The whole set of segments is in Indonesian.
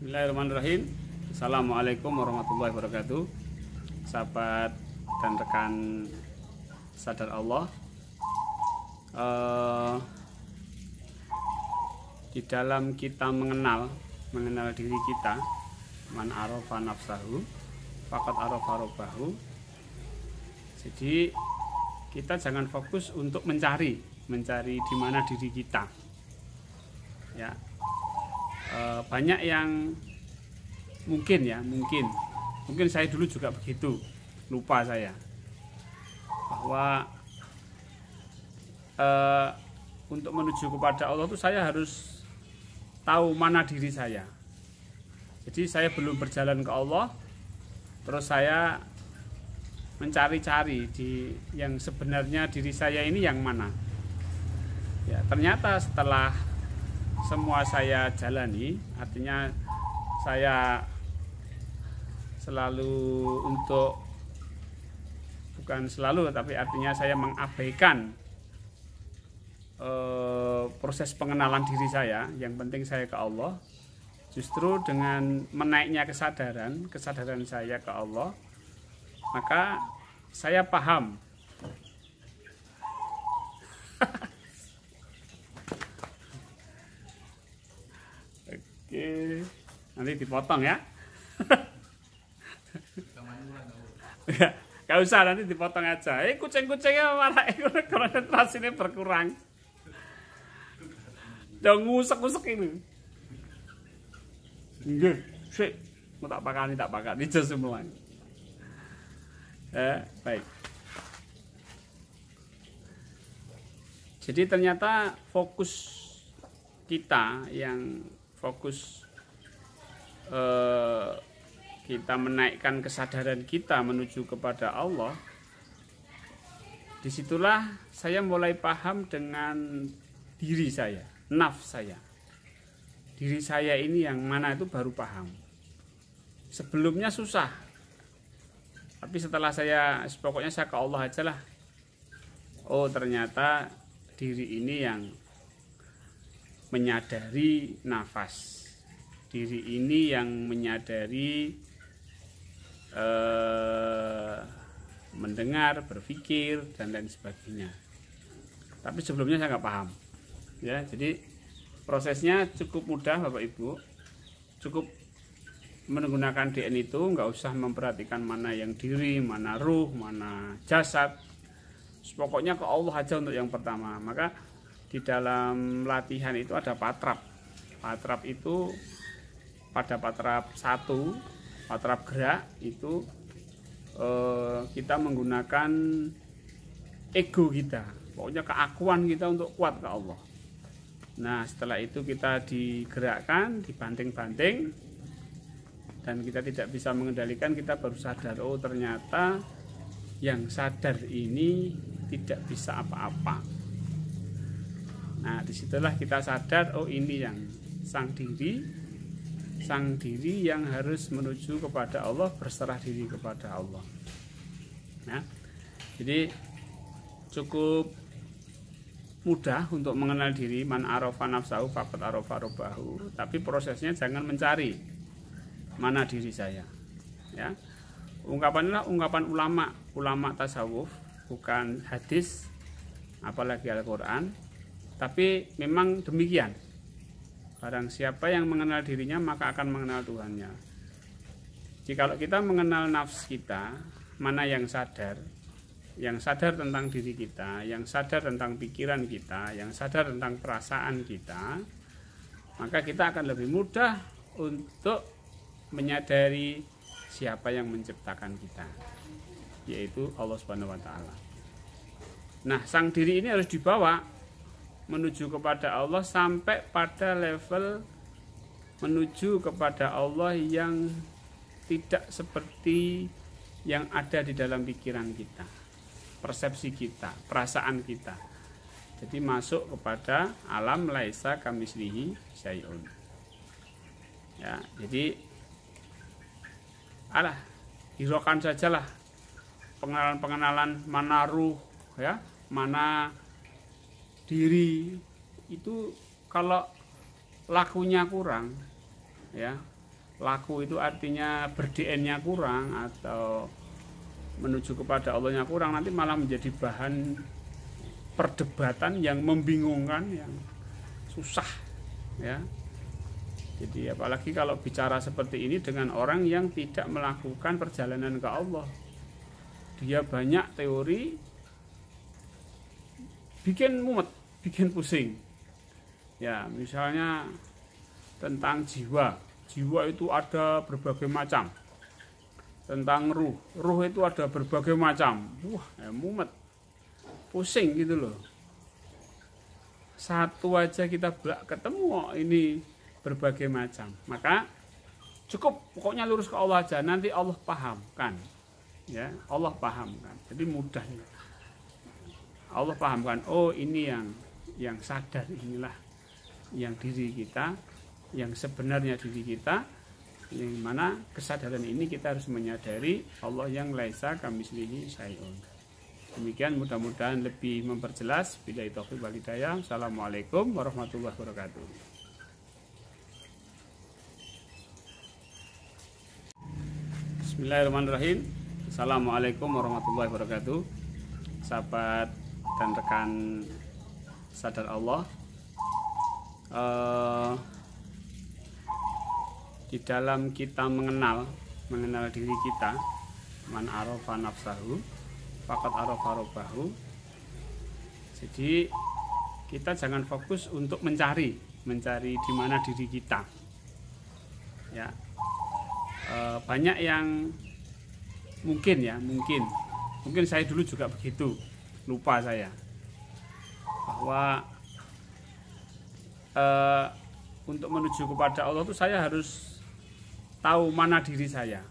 Bismillahirrahmanirrahim. Assalamualaikum warahmatullahi wabarakatuh. Sahabat dan rekan Sadar Allah. Di dalam kita mengenal diri kita, man arafa nafsahu faqad arafa rabbahu. Jadi kita jangan fokus untuk mencari di mana diri kita. Ya. Banyak yang mungkin saya dulu juga begitu, lupa saya bahwa untuk menuju kepada Allah itu saya harus tahu mana diri saya. Jadi saya belum berjalan ke Allah, terus saya mencari-cari di yang sebenarnya diri saya ini yang mana. Ya, ternyata setelah semua saya jalani, artinya saya selalu bukan selalu, tapi artinya saya mengabaikan proses pengenalan diri saya. Yang penting saya ke Allah. Justru dengan menaiknya kesadaran saya ke Allah, maka saya paham Oke, nanti dipotong ya. Gak usah, nanti dipotong aja. Kucing-kucingnya malah konsentrasinya berkurang. Jangan ngusek-ngusek ini. Nggih, sik. Mau tak pakani. Ijo semua. Baik. Jadi ternyata fokus kita yang kita menaikkan kesadaran kita menuju kepada Allah, disitulah saya mulai paham dengan diri saya, nafs saya. Diri saya ini yang mana itu baru paham. Sebelumnya susah, tapi setelah pokoknya saya ke Allah aja lah. Oh, ternyata diri ini yang menyadari nafas, diri ini yang menyadari mendengar, berpikir, dan lain sebagainya. Tapi sebelumnya saya nggak paham. Ya, jadi prosesnya cukup mudah, Bapak Ibu. Cukup menggunakan DN itu, nggak usah memperhatikan mana yang diri, mana ruh, mana jasad. Pokoknya ke Allah aja untuk yang pertama. Maka di dalam latihan itu ada patrap. Patrap itu pada patrap 1, patrap gerak itu kita menggunakan ego kita. Pokoknya keakuan kita untuk kuat ke Allah. Nah, setelah itu kita digerakkan, dibanting-banting, dan kita tidak bisa mengendalikan, kita baru sadar, oh ternyata yang sadar ini tidak bisa apa-apa. Nah, disitulah kita sadar, oh ini yang sang diri yang harus menuju kepada Allah, berserah diri kepada Allah. Nah, jadi cukup mudah untuk mengenal diri, man arafa nafsahu faqad arafa rabbahu. Tapi prosesnya jangan mencari mana diri saya. Ya, ungkapannya ungkapan ulama tasawuf, bukan hadis, apalagi Al-Quran. Tapi memang demikian. Barang siapa yang mengenal dirinya, maka akan mengenal Tuhannya. Jika kita mengenal nafs kita, mana yang sadar tentang diri kita, yang sadar tentang pikiran kita, yang sadar tentang perasaan kita, maka kita akan lebih mudah untuk menyadari siapa yang menciptakan kita, yaitu Allah Subhanahu wa Ta'ala. Nah, sang diri ini harus dibawa menuju kepada Allah sampai pada level menuju kepada Allah yang tidak seperti yang ada di dalam pikiran kita, persepsi kita, perasaan kita. Jadi masuk kepada alam laisa kamitslihi syai'un. Ya, jadi hiraukan sajalah pengenalan mana ruh, ya, mana diri itu. Kalau lakunya kurang, ya, laku itu artinya ber-DNA kurang atau menuju kepada Allahnya kurang, nanti malah menjadi bahan perdebatan yang membingungkan, yang susah ya. Jadi apalagi kalau bicara seperti ini dengan orang yang tidak melakukan perjalanan ke Allah. Dia banyak teori, bikin mumet, bikin pusing. Ya, misalnya tentang jiwa. Jiwa itu ada berbagai macam. Tentang ruh. Ruh itu ada berbagai macam. Wah, mumet. Pusing gitu loh. Satu aja kita ketemu ini berbagai macam. Maka cukup pokoknya lurus ke Allah aja, nanti Allah pahamkan. Ya, Allah pahamkan. Jadi mudah. Allah pahamkan, oh ini yang sadar, inilah yang diri kita, yang sebenarnya diri kita, yang mana kesadaran ini kita harus menyadari Allah yang laisa kamitslihi syai'un. Demikian, mudah-mudahan lebih memperjelas. Billahi taufiq wal hidayah. Assalamualaikum warahmatullahi wabarakatuh. Bismillahirrahmanirrahim. Assalamualaikum warahmatullahi wabarakatuh. Sahabat dan rekan sadar Allah, di dalam kita mengenal diri kita, man arafa nafsahu faqad arafa rabbahu. Jadi kita jangan fokus untuk mencari di mana diri kita. Ya, banyak yang mungkin saya dulu juga begitu, lupa saya bahwa untuk menuju kepada Allah itu saya harus tahu mana diri saya.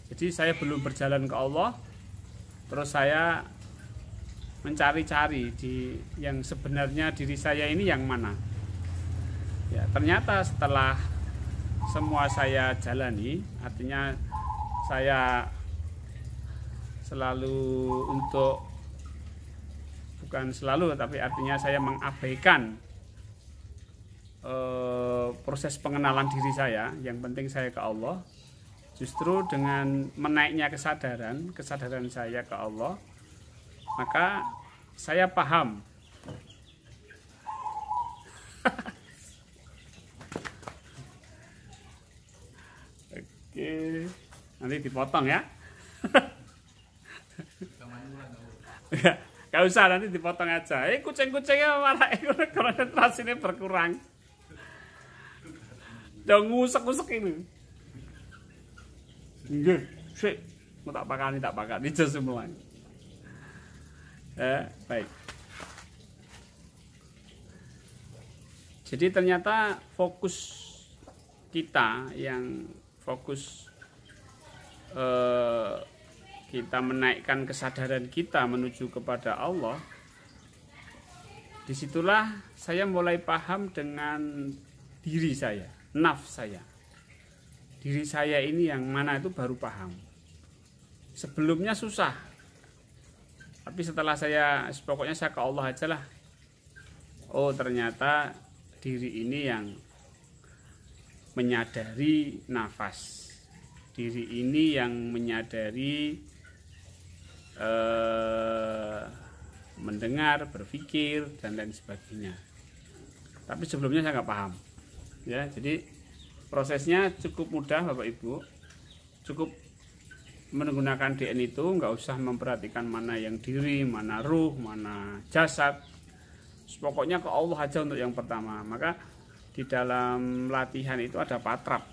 Jadi saya belum berjalan ke Allah, terus saya mencari-cari di yang sebenarnya diri saya ini yang mana. Ya, ternyata setelah semua saya jalani, artinya saya selalu bukan selalu, tapi artinya saya mengabaikan proses pengenalan diri saya. Yang penting saya ke Allah. Justru dengan menaiknya kesadaran saya ke Allah, maka saya paham oke, nanti dipotong ya. Gak usah, nanti dipotong aja. Kucing-kucingnya malah konsentrasinya berkurang. Udah ngusek-ngusek ini. Nggih, sik. Mau tak pakani aja semua. Baik. Jadi ternyata fokus kita kita menaikkan kesadaran kita menuju kepada Allah, disitulah saya mulai paham dengan diri saya, nafs saya. Diri saya ini yang mana itu baru paham. Sebelumnya susah, tapi setelah pokoknya saya ke Allah aja lah. Oh, ternyata diri ini yang menyadari nafas, diri ini yang menyadari mendengar, berpikir, dan lain sebagainya. Tapi sebelumnya saya nggak paham. Ya, jadi prosesnya cukup mudah, Bapak Ibu. Cukup menggunakan DN itu, nggak usah memperhatikan mana yang diri, mana ruh, mana jasad. Pokoknya ke Allah aja untuk yang pertama. Maka di dalam latihan itu ada patrap.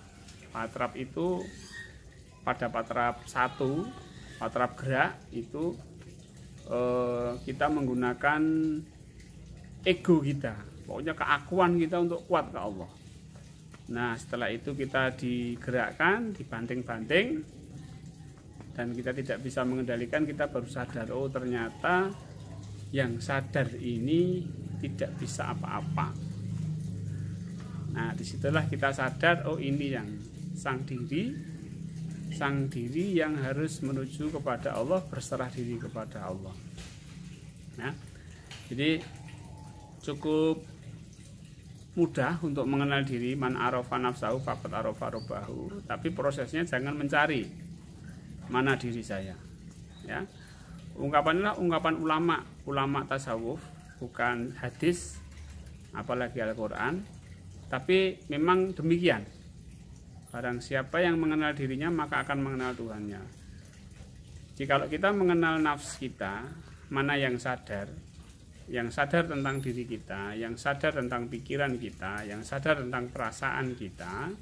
Patrap itu pada patrap 1, patrap gerak itu kita menggunakan ego kita. Pokoknya keakuan kita untuk kuat ke Allah. Nah, setelah itu kita digerakkan, dibanting-banting, dan kita tidak bisa mengendalikan, kita baru sadar, oh ternyata yang sadar ini tidak bisa apa-apa. Nah, disitulah kita sadar, oh ini yang sang diri yang harus menuju kepada Allah, berserah diri kepada Allah. Nah, jadi cukup mudah untuk mengenal diri, man arafa nafsahu faqad arafa rabbahu. Tapi prosesnya jangan mencari mana diri saya. Ya. Ungkapannya ungkapan ulama tasawuf, bukan hadis apalagi Al-Qur'an. Tapi memang demikian. Barang siapa yang mengenal dirinya maka akan mengenal Tuhannya. Jikalau kita mengenal nafs kita, mana yang sadar tentang diri kita, yang sadar tentang pikiran kita, yang sadar tentang perasaan kita,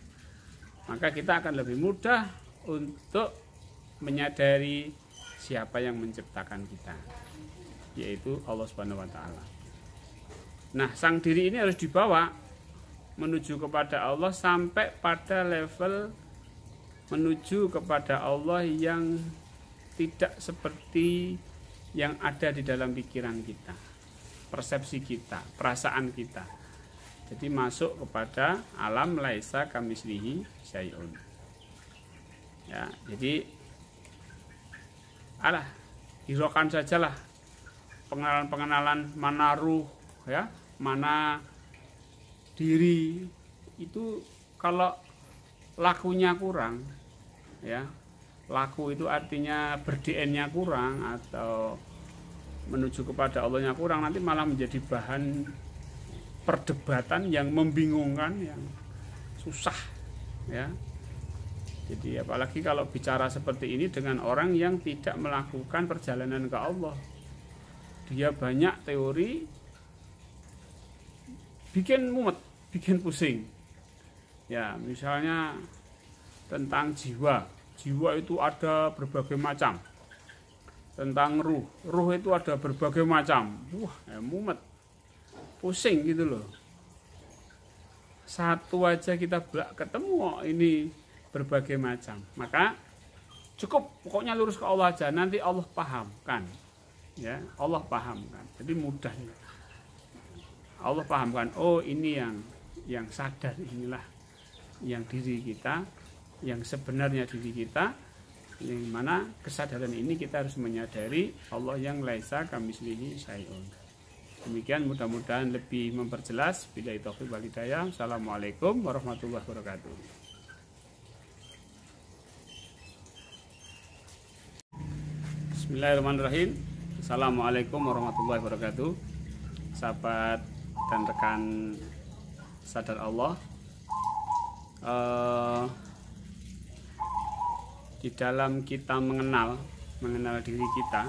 maka kita akan lebih mudah untuk menyadari siapa yang menciptakan kita, yaitu Allah Subhanahu wa taala. Nah, sang diri ini harus dibawa menuju kepada Allah sampai pada level menuju kepada Allah yang tidak seperti yang ada di dalam pikiran kita, persepsi kita, perasaan kita. Jadi masuk kepada alam laisa kamislihi syai'un. Ya, jadi hiraukan sajalah pengenalan mana ruh, ya, mana diri. Itu kalau lakunya kurang, ya, laku itu artinya ber-DNA kurang atau menuju kepada Allahnya kurang, nanti malah menjadi bahan perdebatan yang membingungkan, yang susah, ya. Jadi apalagi kalau bicara seperti ini dengan orang yang tidak melakukan perjalanan ke Allah. Dia banyak teori, bikin mumet, bikin pusing. Ya, misalnya tentang jiwa itu ada berbagai macam. Tentang ruh itu ada berbagai macam. Wah, mumet, pusing gitu loh. Satu aja kita ketemu ini berbagai macam. Maka cukup pokoknya lurus ke Allah aja, nanti Allah pahamkan. Ya, Allah pahamkan. Jadi mudah. Allah pahamkan, oh ini yang sadar, inilah yang diri kita, yang sebenarnya diri kita, yang mana kesadaran ini kita harus menyadari Allah yang laisa kamislihi syai'un. Demikian, mudah-mudahan lebih memperjelas. Billahi taufiq wal hidayah. Assalamualaikum warahmatullahi wabarakatuh. Bismillahirrahmanirrahim. Assalamualaikum warahmatullahi wabarakatuh. Sahabat dan rekan sadar Allah, di dalam kita mengenal diri kita,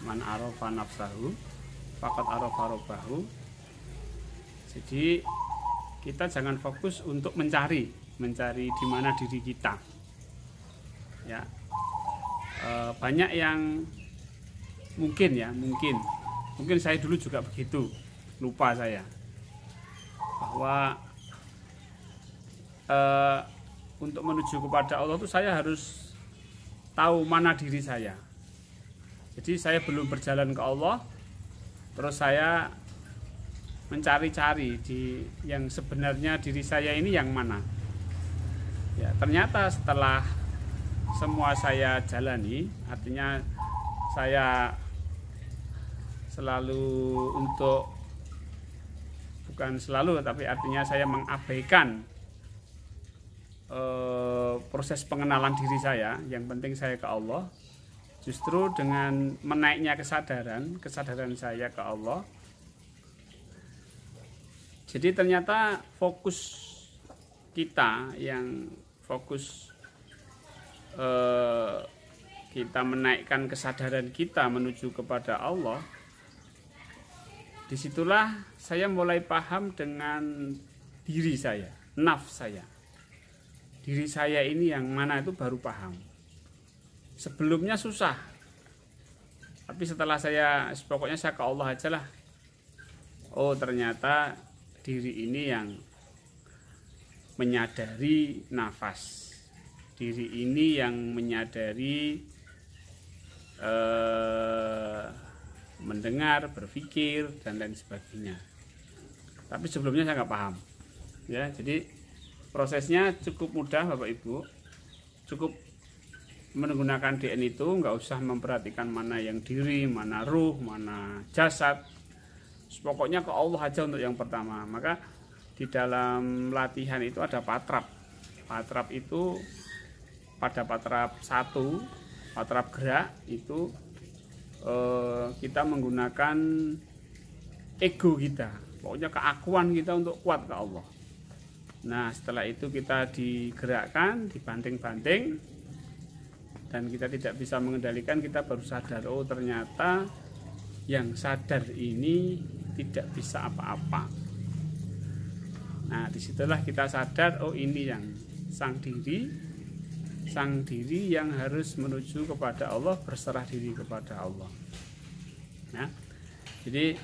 man arafa nafsahu faqad arafa rabbahu. Jadi kita jangan fokus untuk mencari di mana diri kita. Ya, banyak yang mungkin saya dulu juga begitu, lupa saya bahwa untuk menuju kepada Allah itu saya harus tahu mana diri saya. Jadi saya belum berjalan ke Allah, terus saya mencari-cari di yang sebenarnya diri saya ini yang mana. Ya, ternyata setelah semua saya jalani, artinya saya selalu bukan selalu, tapi artinya saya mengabaikan proses pengenalan diri saya. Yang penting saya ke Allah. Justru dengan menaiknya kesadaran saya ke Allah, jadi ternyata fokus kita kita menaikkan kesadaran kita menuju kepada Allah. Disitulah saya mulai paham dengan diri saya, nafs saya. Diri saya ini yang mana itu baru paham. Sebelumnya susah. Tapi setelah pokoknya saya ke Allah aja lah. Oh, ternyata diri ini yang menyadari nafas. Diri ini yang menyadari mendengar, berpikir, dan lain sebagainya. Tapi sebelumnya saya nggak paham. Ya, jadi prosesnya cukup mudah, Bapak Ibu. Cukup menggunakan DNA itu, nggak usah memperhatikan mana yang diri, mana ruh, mana jasad. Pokoknya ke Allah aja untuk yang pertama. Maka di dalam latihan itu ada patrap. Patrap itu pada patrap 1, patrap gerak itu kita menggunakan ego kita, pokoknya keakuan kita untuk kuat ke Allah. Nah setelah itu kita digerakkan, dibanting-banting, dan kita tidak bisa mengendalikan, kita baru sadar, oh ternyata yang sadar ini tidak bisa apa-apa. Nah disitulah kita sadar, oh ini yang sang diri yang harus menuju kepada Allah, berserah diri kepada Allah. Nah, jadi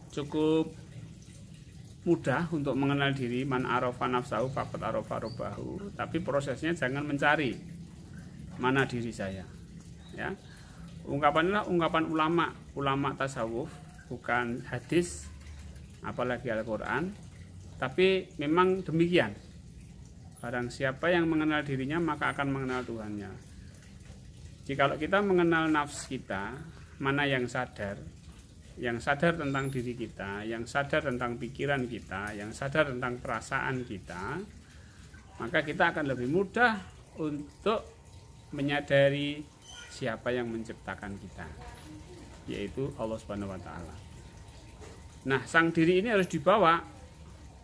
cukup mudah untuk mengenal diri, man arafa nafsahu faqad arafa rabbahu. Tapi prosesnya jangan mencari mana diri saya. Ya. Ungkapannya ungkapan ulama tasawuf, bukan hadis, apalagi Al-Qur'an. Tapi memang demikian. Barang siapa yang mengenal dirinya maka akan mengenal Tuhannya. Jikalau kita mengenal nafs kita, mana yang sadar tentang diri kita, yang sadar tentang pikiran kita, yang sadar tentang perasaan kita, maka kita akan lebih mudah untuk menyadari siapa yang menciptakan kita, yaitu Allah Subhanahu wa taala. Nah, sang diri ini harus dibawa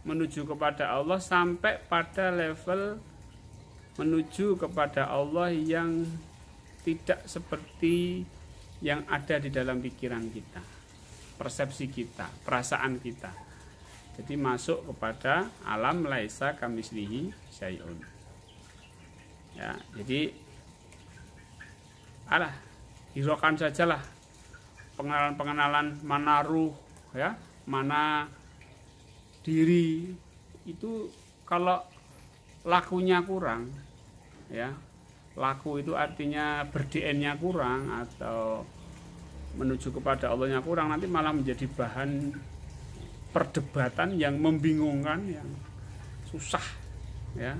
menuju kepada Allah sampai pada level menuju kepada Allah yang tidak seperti yang ada di dalam pikiran kita, persepsi kita, perasaan kita. Jadi masuk kepada alam laisa kamislihi syai'un. Ya, jadi hiraukan sajalah pengenalan mana ruh, ya, mana diri itu. Kalau lakunya kurang, ya, laku itu artinya ber-DNA kurang atau menuju kepada Allahnya kurang, nanti malah menjadi bahan perdebatan yang membingungkan, yang susah, ya.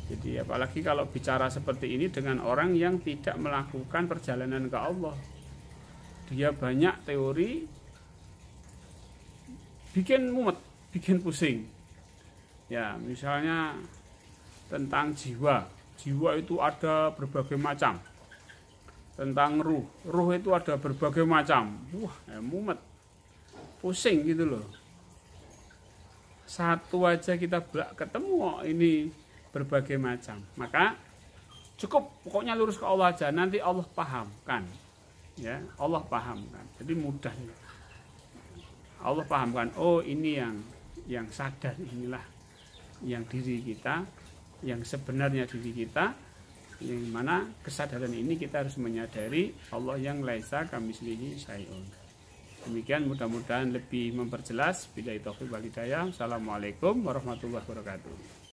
Jadi apalagi kalau bicara seperti ini dengan orang yang tidak melakukan perjalanan ke Allah, dia banyak teori, bikin mumet, bikin pusing. Ya, misalnya tentang jiwa itu ada berbagai macam. Tentang ruh itu ada berbagai macam. Wah, mumet, pusing gitu loh. Satu aja kita ketemu ini berbagai macam. Maka cukup pokoknya lurus ke Allah aja, nanti Allah pahamkan. Ya, Allah pahamkan. Jadi mudah. Allah pahamkan, oh ini yang sadar, inilah yang diri kita, yang sebenarnya diri kita, yang mana kesadaran ini kita harus menyadari Allah yang laisa kamislihi syai'un. Demikian, mudah-mudahan lebih memperjelas. Billahi taufiq wal hidayah. Assalamualaikum warahmatullahi wabarakatuh.